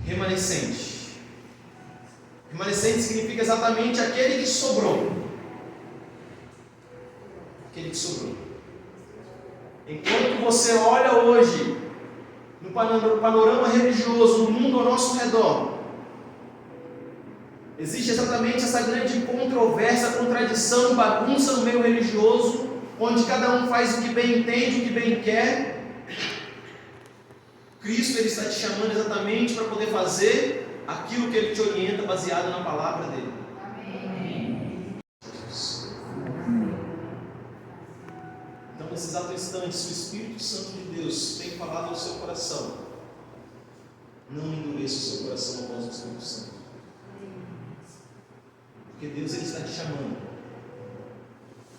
remanescente. Remanescente significa exatamente aquele que sobrou. Aquele que sobrou. Enquanto você olha hoje no panorama religioso, no mundo ao nosso redor, existe exatamente essa grande controvérsia, contradição, bagunça no meio religioso, onde cada um faz o que bem entende, o que bem quer. Cristo ele está te chamando exatamente para poder fazer aquilo que Ele te orienta baseado na palavra dEle. Amém. Então, nesse exato instante, se o Espírito Santo de Deus tem falado ao seu coração, não endureça o seu coração à voz do Espírito Santo. Porque Deus ele está te chamando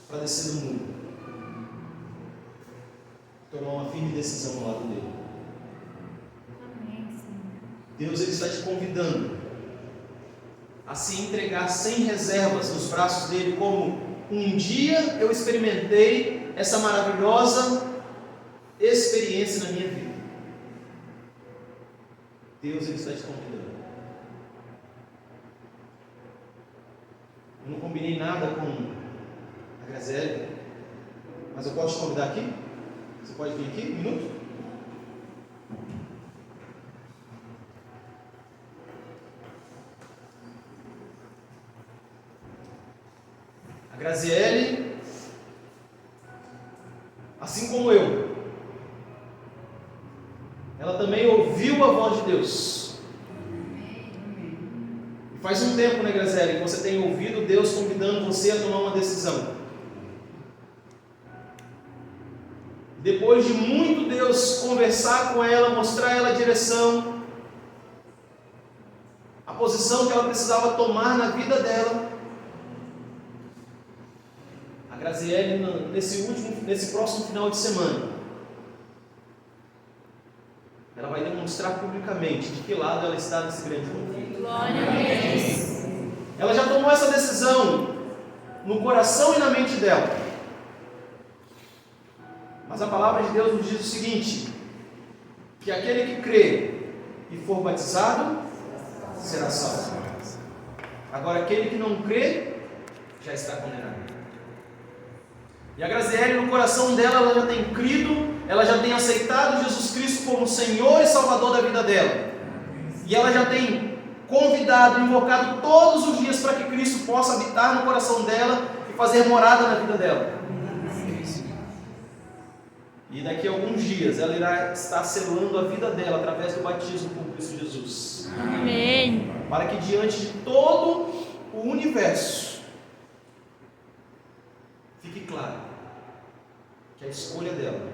para descer do muro, tomar uma firme decisão ao lado dEle. Deus ele está te convidando a se entregar sem reservas nos braços dele, como um dia eu experimentei essa maravilhosa experiência na minha vida. Deus ele está te convidando. Eu não combinei nada com a Graziele, mas eu posso te convidar aqui? Você pode vir aqui? Um minuto? A Graziele, assim como eu, ela também ouviu a voz de Deus. E faz um tempo, né, Graziele, que você tem ouvido Deus convidando você a tomar uma decisão. Depois de muito Deus conversar com ela, mostrar a ela a direção, a posição que ela precisava tomar na vida dela, a Graziele, nesse próximo final de semana, ela vai demonstrar publicamente de que lado ela está nesse grande conflito. Glória a Deus. Ela já tomou essa decisão no coração e na mente dela. Mas a palavra de Deus nos diz o seguinte: que aquele que crê e for batizado será salvo. Agora aquele que não crê já está condenado. E a Graziele, no coração dela, ela já tem crido, ela já tem aceitado Jesus Cristo como Senhor e Salvador da vida dela. E ela já tem convidado, invocado todos os dias para que Cristo possa habitar no coração dela e fazer morada na vida dela. E daqui a alguns dias ela irá estar selando a vida dela através do batismo com Cristo Jesus. Amém. Para que diante de todo o universo fique claro que a escolha dela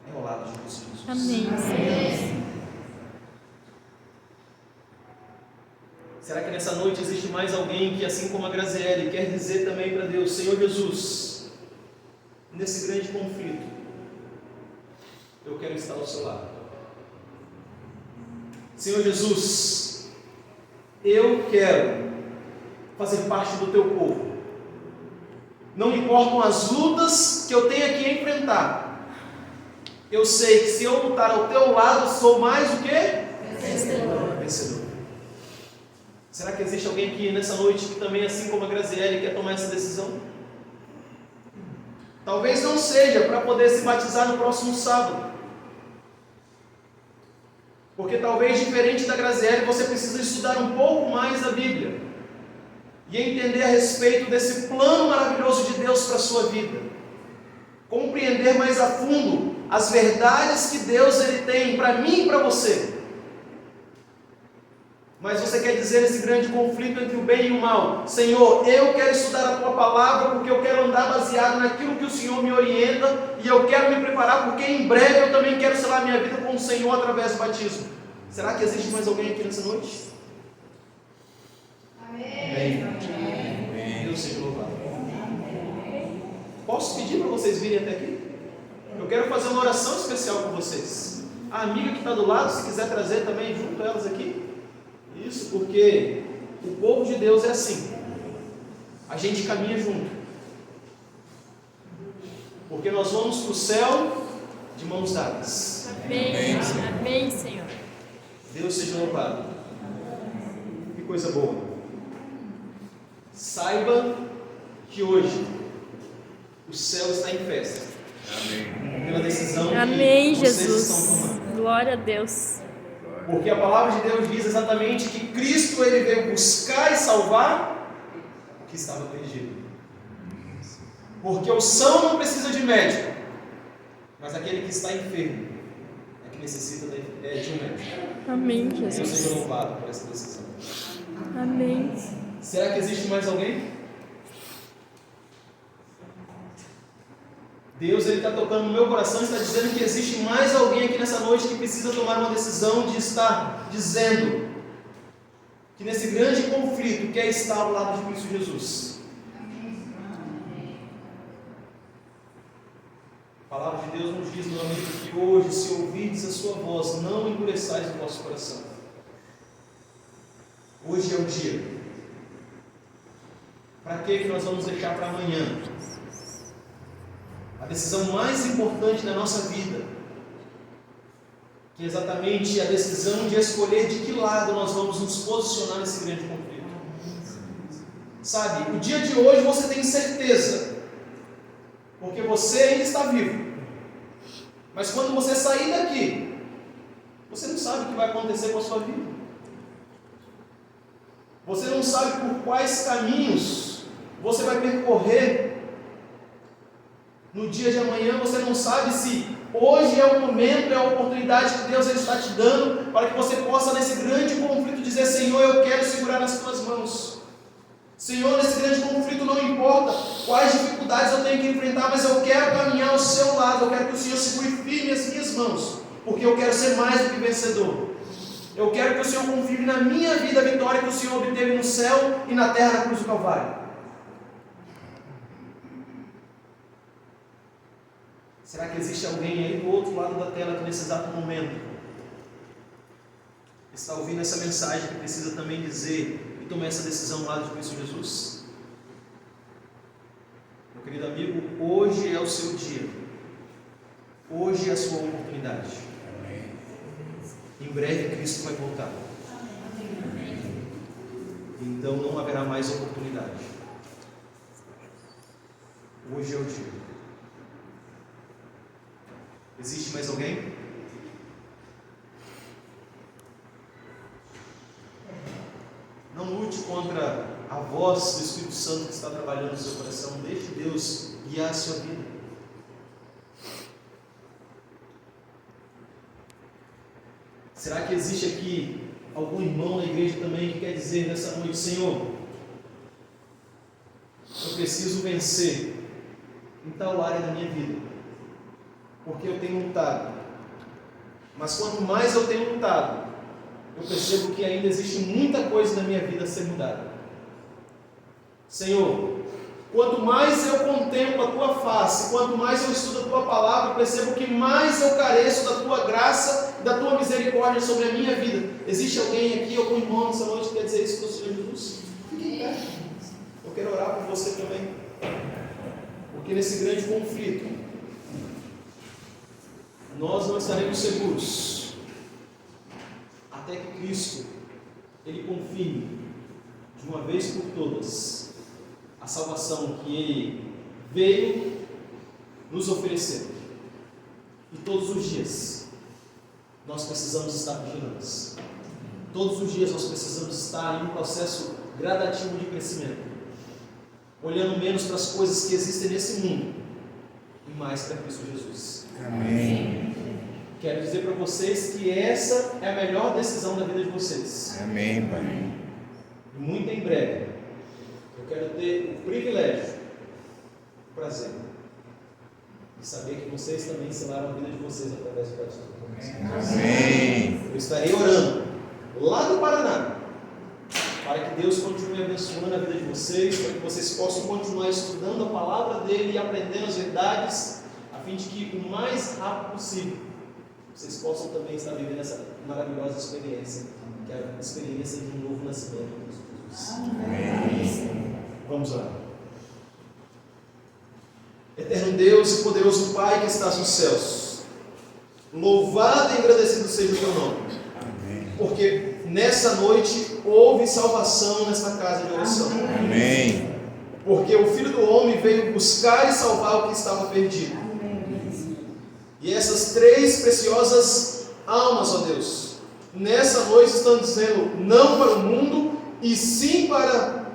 é ao lado de Cristo Jesus. Amém, Senhor. Será que nessa noite existe mais alguém que, assim como a Graziele, quer dizer também para Deus: Senhor Jesus, nesse grande conflito, eu quero estar ao seu lado. Senhor Jesus, eu quero fazer parte do teu povo. Não importam as lutas que eu tenha que enfrentar, eu sei que se eu lutar ao teu lado, sou mais o quê? Vencedor. Será que existe alguém aqui nessa noite que também, assim como a Graziele, quer tomar essa decisão? Talvez não seja para poder se batizar no próximo sábado, porque talvez, diferente da Graziele, você precisa estudar um pouco mais a Bíblia e entender a respeito desse plano maravilhoso de Deus para a sua vida, compreender mais a fundo as verdades que Deus ele tem para mim e para você. Mas você quer dizer nesse grande conflito entre o bem e o mal: Senhor, eu quero estudar a tua palavra porque eu quero andar baseado naquilo que o Senhor me orienta, e eu quero me preparar porque em breve eu também quero selar minha vida com o Senhor através do batismo. Será que existe mais alguém aqui nessa noite? Amém. Deus seja louvado. Posso pedir para vocês virem até aqui? Eu quero fazer uma oração especial com vocês. A amiga que está do lado, se quiser trazer também junto elas aqui. Isso, porque o povo de Deus é assim, a gente caminha junto, porque nós vamos para o céu de mãos dadas. Amém. Amém, Senhor. Deus seja louvado. Que coisa boa. Saiba que hoje o céu está em festa. Amém. Pela decisão Amém, que vocês Jesus. estão tomando. Glória a Deus. Porque a palavra de Deus diz exatamente que Cristo ele veio buscar e salvar o que estava perdido. Porque o são não precisa de médico, mas aquele que está enfermo é que necessita de um médico. Amém, Deus seja Jesus. louvado por essa decisão. Amém. Será que existe mais alguém? Deus está tocando no meu coração e está dizendo que existe mais alguém aqui nessa noite que precisa tomar uma decisão de estar dizendo que nesse grande conflito quer estar ao lado de Cristo Jesus. A palavra de Deus nos diz, meu amigo, que hoje, se ouvirdes a sua voz, não endureçais o vosso coração. Hoje é o dia. Para que nós vamos deixar para amanhã? A decisão mais importante da nossa vida, que é exatamente a decisão de escolher de que lado nós vamos nos posicionar nesse grande conflito. Sabe, o dia de hoje você tem certeza, porque você ainda está vivo. Mas quando você sair daqui, você não sabe o que vai acontecer com a sua vida. Você não sabe por quais caminhos você vai percorrer no dia de amanhã. Você não sabe se hoje é o momento, é a oportunidade que Deus está te dando para que você possa nesse grande conflito dizer: Senhor, eu quero segurar nas tuas mãos. Senhor, nesse grande conflito não importa quais dificuldades eu tenho que enfrentar, mas eu quero caminhar ao seu lado. Eu quero que o Senhor segure firme as minhas mãos, porque eu quero ser mais do que vencedor. Eu quero que o Senhor confirme na minha vida a vitória que o Senhor obteve no céu e na terra na cruz do Calvário. Será que existe alguém aí do outro lado da tela que nesse exato momento está ouvindo essa mensagem, que precisa também dizer e tomar essa decisão ao lado de Cristo Jesus? Meu querido amigo, hoje é o seu dia. Hoje é a sua oportunidade. Em breve Cristo vai voltar. Então não haverá mais oportunidade. Hoje é o dia. Existe mais alguém? Não lute contra a voz do Espírito Santo que está trabalhando no seu coração. Deixe Deus guiar a sua vida. Será que existe aqui algum irmão na igreja também que quer dizer nessa noite: Senhor, eu preciso vencer em tal área da minha vida, porque eu tenho lutado, mas quanto mais eu tenho lutado, eu percebo que ainda existe muita coisa na minha vida a ser mudada. Senhor, quanto mais eu contemplo a Tua face, quanto mais eu estudo a Tua palavra, eu percebo que mais eu careço da Tua graça e da Tua misericórdia sobre a minha vida. Existe alguém aqui, algum irmão nessa noite que quer dizer isso para o Senhor Jesus? Fique em pé. Eu quero orar por você também, porque nesse grande conflito nós não estaremos seguros até que Cristo Ele confirme de uma vez por todas a salvação que Ele veio nos oferecer. E todos os dias nós precisamos estar vigilantes. Todos os dias nós precisamos estar em um processo gradativo de crescimento, olhando menos para as coisas que existem nesse mundo e mais para Cristo Jesus. Amém. Quero dizer para vocês que essa é a melhor decisão da vida de vocês. Amém, Pai. E muito em breve eu quero ter o privilégio, o prazer de saber que vocês também selaram a vida de vocês através do batismo. Amém. Eu estarei orando lá do Paraná para que Deus continue abençoando a vida de vocês, para que vocês possam continuar estudando a palavra dele e aprendendo as verdades, a fim de que o mais rápido possível vocês possam também estar vivendo essa maravilhosa experiência, que é a experiência de um novo nascimento em Cristo Jesus. Amém. Vamos lá. Eterno Deus e poderoso Pai que estás nos céus, louvado e agradecido seja o teu nome. Amém. Porque nessa noite houve salvação nesta casa de oração. Amém. Porque o Filho do Homem veio buscar e salvar o que estava perdido. E essas três preciosas almas, ó Deus, nessa noite estão dizendo não para o mundo e sim para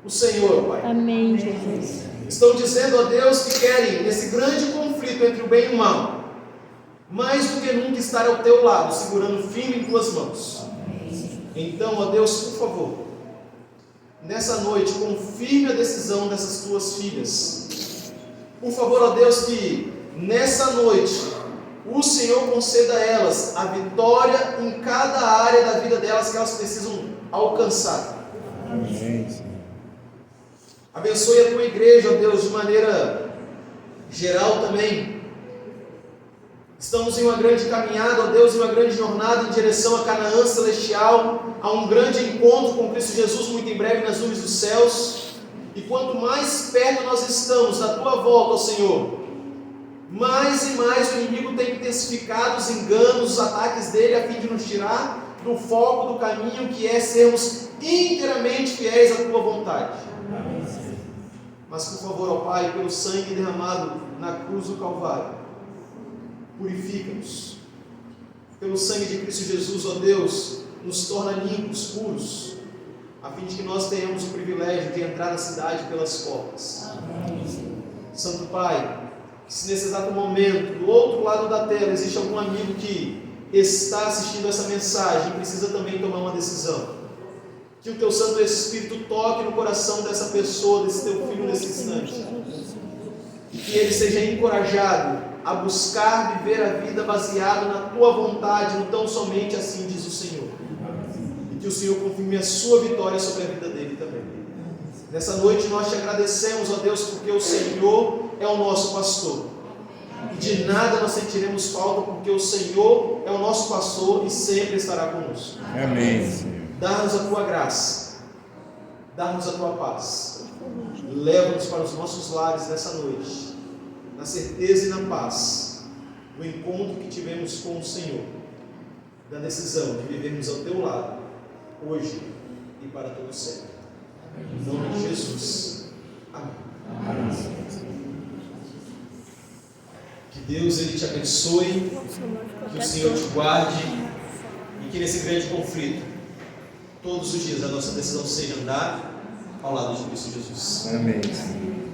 o Senhor, Pai. Amém, Jesus. Estão dizendo, ó Deus, que querem, nesse grande conflito entre o bem e o mal, mais do que nunca estar ao teu lado, segurando firme em tuas mãos. Então, ó Deus, por favor, nessa noite, confirme a decisão dessas tuas filhas. Por favor, ó Deus, que nessa noite o Senhor conceda a elas a vitória em cada área da vida delas que elas precisam alcançar. Amém, Senhor. Abençoe a tua igreja, ó Deus, de maneira geral também. Estamos em uma grande caminhada, ó Deus, em uma grande jornada em direção a Canaã celestial, a um grande encontro com Cristo Jesus muito em breve nas nuvens dos céus. E quanto mais perto nós estamos da tua volta, ó Senhor, mais e mais o inimigo tem intensificado os enganos, os ataques dele, a fim de nos tirar do foco do caminho que é sermos inteiramente fiéis à tua vontade. Mas por favor, ó Pai, pelo sangue derramado na cruz do Calvário, purifica-nos. Pelo sangue de Cristo Jesus, ó Deus, nos torna limpos, puros, a fim de que nós tenhamos o privilégio de entrar na cidade pelas portas. Santo Pai, que se nesse exato momento, do outro lado da tela, existe algum amigo que está assistindo essa mensagem e precisa também tomar uma decisão, que o teu Santo Espírito toque no coração dessa pessoa, desse teu filho nesse instante, e que ele seja encorajado a buscar viver a vida baseado na tua vontade, no tão somente assim diz o Senhor, e que o Senhor confirme a sua vitória sobre a vida dele também. Nessa noite nós te agradecemos, ó Deus, porque o Senhor é o nosso pastor, e de nada nós sentiremos falta, porque o Senhor é o nosso pastor e sempre estará conosco. Amém, Senhor. Dá-nos a tua graça, dá-nos a tua paz, leva-nos para os nossos lares nessa noite, na certeza e na paz do encontro que tivemos com o Senhor, da decisão de vivermos ao teu lado, hoje e para todo sempre. Em nome de Jesus. Amém. Amém. Que Deus ele te abençoe, que o Senhor te guarde e que nesse grande conflito, todos os dias a nossa decisão seja andar ao lado de Cristo Jesus. Amém, Senhor.